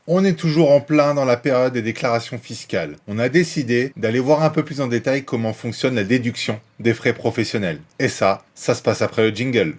On est toujours en plein dans la période des déclarations fiscales. On a décidé d'aller voir un peu plus en détail comment fonctionne la déduction des frais professionnels. Et ça se passe après le jingle.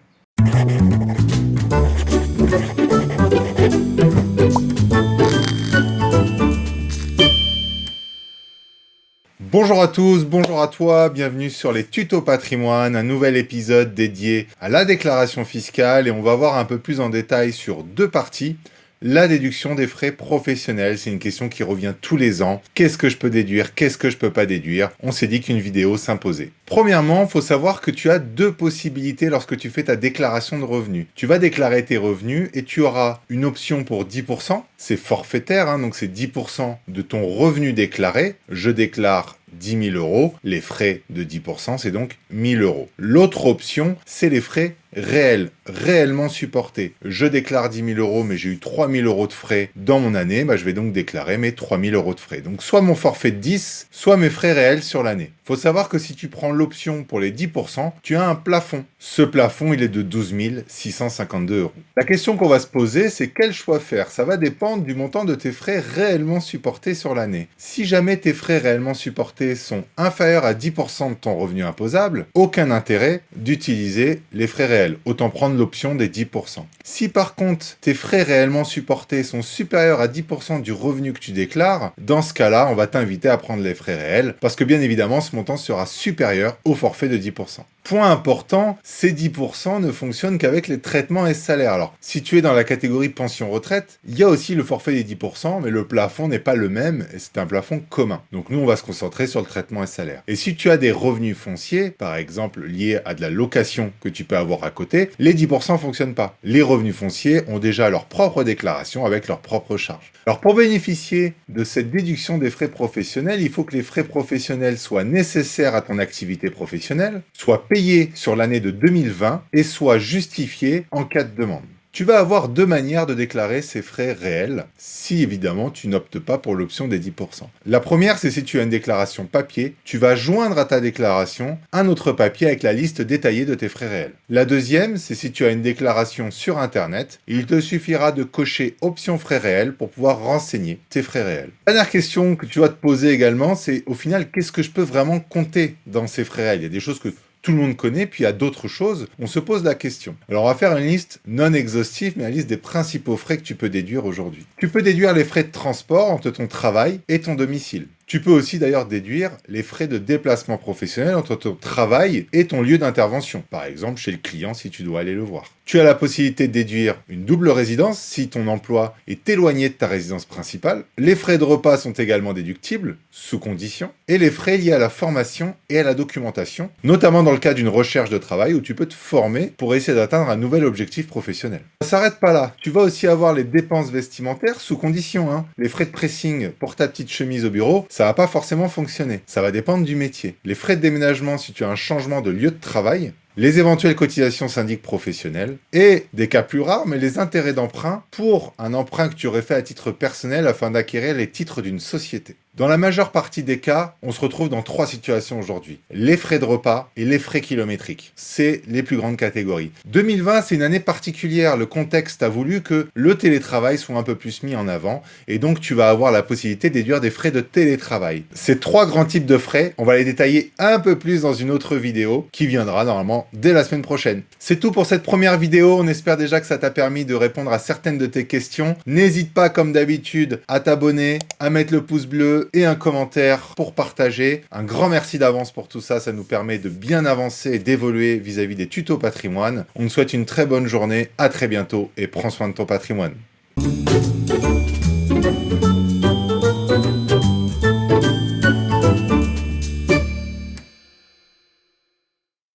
Bonjour à tous, bonjour à toi, bienvenue sur les tutos patrimoine, un nouvel épisode dédié à la déclaration fiscale et on va voir un peu plus en détail sur deux parties. La déduction des frais professionnels, c'est une question qui revient tous les ans. Qu'est-ce que je peux déduire? Qu'est-ce que je peux pas déduire? On s'est dit qu'une vidéo s'imposait. Premièrement, il faut savoir que tu as deux possibilités lorsque tu fais ta déclaration de revenus. Tu vas déclarer tes revenus et tu auras une option pour 10%. C'est forfaitaire, donc c'est 10% de ton revenu déclaré. Je déclare 10 000 euros. Les frais de 10%, c'est donc 1 000 euros. L'autre option, c'est les frais réels, réellement supportés. Je déclare 10 000 euros, mais j'ai eu 3 000 euros de frais dans mon année. Je vais donc déclarer mes 3 000 euros de frais. Donc soit mon forfait de 10, soit mes frais réels sur l'année. Il faut savoir que si tu prends l'option pour les 10%, tu as un plafond. Ce plafond, il est de 12 652 euros. La question qu'on va se poser, c'est quel choix faire? Ça va dépendre du montant de tes frais réellement supportés sur l'année. Si jamais tes frais réellement supportés sont inférieurs à 10% de ton revenu imposable, aucun intérêt d'utiliser les frais réels. Autant prendre l'option des 10%. Si par contre, tes frais réellement supportés sont supérieurs à 10% du revenu que tu déclares, dans ce cas-là, on va t'inviter à prendre les frais réels parce que bien évidemment, ce montant sera supérieur au forfait de 10%. Point important, ces 10% ne fonctionnent qu'avec les traitements et salaires. Alors, si tu es dans la catégorie pension-retraite, il y a aussi le forfait des 10%, mais le plafond n'est pas le même et c'est un plafond commun. Donc nous, on va se concentrer sur le traitement et salaire. Et si tu as des revenus fonciers, par exemple liés à de la location que tu peux avoir à côté, les 10% ne fonctionnent pas. Les revenus fonciers ont déjà leur propre déclaration avec leurs propres charges. Alors pour bénéficier de cette déduction des frais professionnels, il faut que les frais professionnels soient nécessaires à ton activité professionnelle, soient payés sur l'année de 2020 et soient justifiés en cas de demande. Tu vas avoir deux manières de déclarer ces frais réels, si évidemment tu n'optes pas pour l'option des 10%. La première, c'est si tu as une déclaration papier, tu vas joindre à ta déclaration un autre papier avec la liste détaillée de tes frais réels. La deuxième, c'est si tu as une déclaration sur Internet, il te suffira de cocher option frais réels pour pouvoir renseigner tes frais réels. La dernière question que tu vas te poser également, c'est au final, qu'est-ce que je peux vraiment compter dans ces frais réels? Il y a des choses que tout le monde connaît, puis il y a d'autres choses, on se pose la question. Alors on va faire une liste non exhaustive, mais une liste des principaux frais que tu peux déduire aujourd'hui. Tu peux déduire les frais de transport entre ton travail et ton domicile. Tu peux aussi d'ailleurs déduire les frais de déplacement professionnel entre ton travail et ton lieu d'intervention, par exemple chez le client si tu dois aller le voir. Tu as la possibilité de déduire une double résidence si ton emploi est éloigné de ta résidence principale. Les frais de repas sont également déductibles, sous condition, et les frais liés à la formation et à la documentation, notamment dans le cas d'une recherche de travail où tu peux te former pour essayer d'atteindre un nouvel objectif professionnel. Ça s'arrête pas là. Tu vas aussi avoir les dépenses vestimentaires sous condition. Les frais de pressing pour ta petite chemise au bureau, ça va pas forcément fonctionner. Ça va dépendre du métier. Les frais de déménagement si tu as un changement de lieu de travail, les éventuelles cotisations syndic professionnelles et, des cas plus rares, mais les intérêts d'emprunt pour un emprunt que tu aurais fait à titre personnel afin d'acquérir les titres d'une société. Dans la majeure partie des cas, on se retrouve dans trois situations aujourd'hui. Les frais de repas et les frais kilométriques. C'est les plus grandes catégories. 2020, c'est une année particulière. Le contexte a voulu que le télétravail soit un peu plus mis en avant et donc tu vas avoir la possibilité de déduire des frais de télétravail. Ces trois grands types de frais, on va les détailler un peu plus dans une autre vidéo qui viendra normalement dès la semaine prochaine. C'est tout pour cette première vidéo. On espère déjà que ça t'a permis de répondre à certaines de tes questions. N'hésite pas, comme d'habitude, à t'abonner, à mettre le pouce bleu et un commentaire pour partager. Un grand merci d'avance pour tout ça. Ça nous permet de bien avancer et d'évoluer vis-à-vis des tutos patrimoine. On te souhaite une très bonne journée. À très bientôt et prends soin de ton patrimoine.